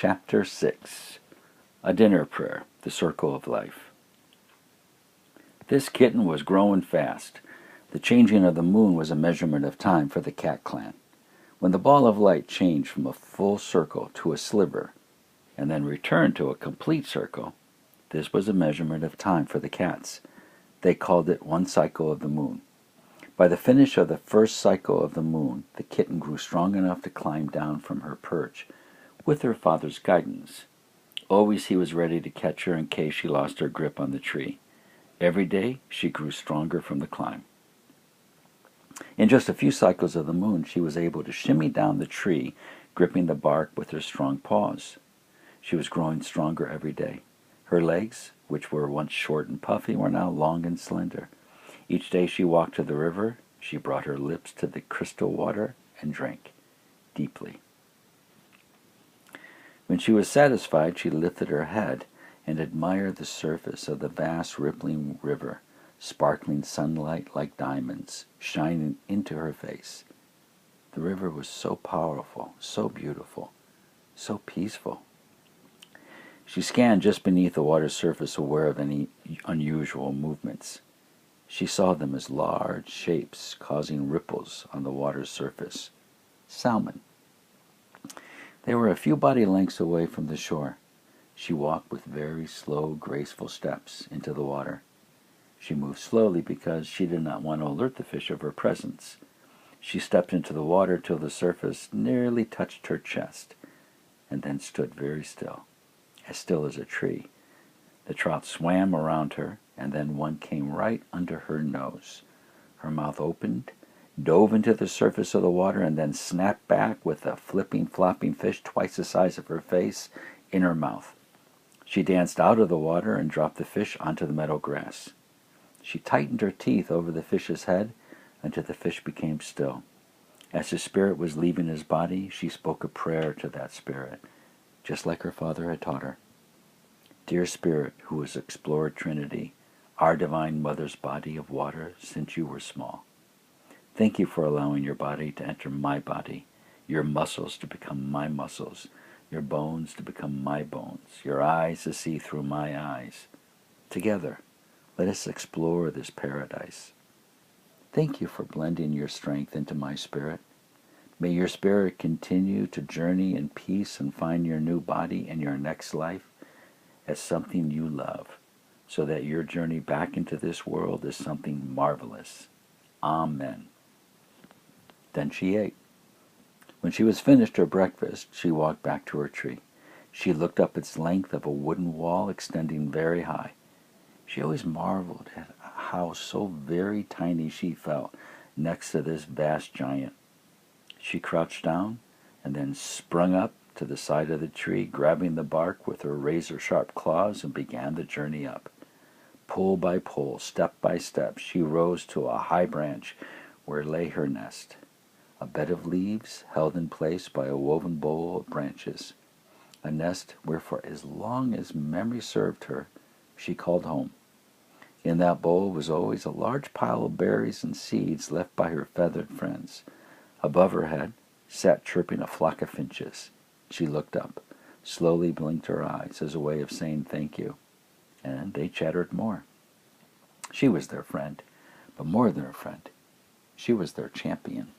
Chapter 6. A Dinner Prayer, the Circle of Life. This kitten was growing fast. The changing of the moon was a measurement of time for the cat clan. When the ball of light changed from a full circle to a sliver, and then returned to a complete circle, this was a measurement of time for the cats. They called it one cycle of the moon. By the finish of the first cycle of the moon, the kitten grew strong enough to climb down from her perch, with her father's guidance. Always he was ready to catch her in case she lost her grip on the tree. Every day she grew stronger from the climb. In just a few cycles of the moon, she was able to shimmy down the tree, gripping the bark with her strong paws. She was growing stronger every day. Her legs, which were once short and puffy, were now long and slender. Each day she walked to the river. She brought her lips to the crystal water and drank deeply. When she was satisfied, she lifted her head and admired the surface of the vast rippling river, sparkling sunlight like diamonds shining into her face. The river was so powerful, so beautiful, so peaceful. She scanned just beneath the water's surface, aware of any unusual movements. She saw them as large shapes causing ripples on the water's surface. Salmon. They were a few body lengths away from the shore. She walked with very slow, graceful steps into the water. She moved slowly because she did not want to alert the fish of her presence. She stepped into the water till the surface nearly touched her chest, and then stood very still as a tree. The trout swam around her, and then one came right under her nose. Her mouth opened, dove into the surface of the water, and then snapped back with a flipping, flopping fish twice the size of her face in her mouth. She danced out of the water and dropped the fish onto the meadow grass. She tightened her teeth over the fish's head until the fish became still. As his spirit was leaving his body, she spoke a prayer to that spirit, just like her father had taught her. Dear Spirit, who has explored Trinity, our Divine Mother's body of water since you were small, thank you for allowing your body to enter my body, your muscles to become my muscles, your bones to become my bones, your eyes to see through my eyes. Together, let us explore this paradise. Thank you for blending your strength into my spirit. May your spirit continue to journey in peace and find your new body in your next life as something you love, so that your journey back into this world is something marvelous. Amen. Then she ate. When she was finished her breakfast, she walked back to her tree. She looked up its length of a wooden wall extending very high. She always marveled at how so very tiny she felt next to this vast giant. She crouched down and then sprung up to the side of the tree, grabbing the bark with her razor-sharp claws, and began the journey up. Pole by pole, step by step, she rose to a high branch where lay her nest, a bed of leaves held in place by a woven bowl of branches, a nest where for as long as memory served her, she called home. In that bowl was always a large pile of berries and seeds left by her feathered friends. Above her head sat chirping a flock of finches. She looked up, slowly blinked her eyes as a way of saying thank you, and they chattered more. She was their friend, but more than a friend, she was their champion.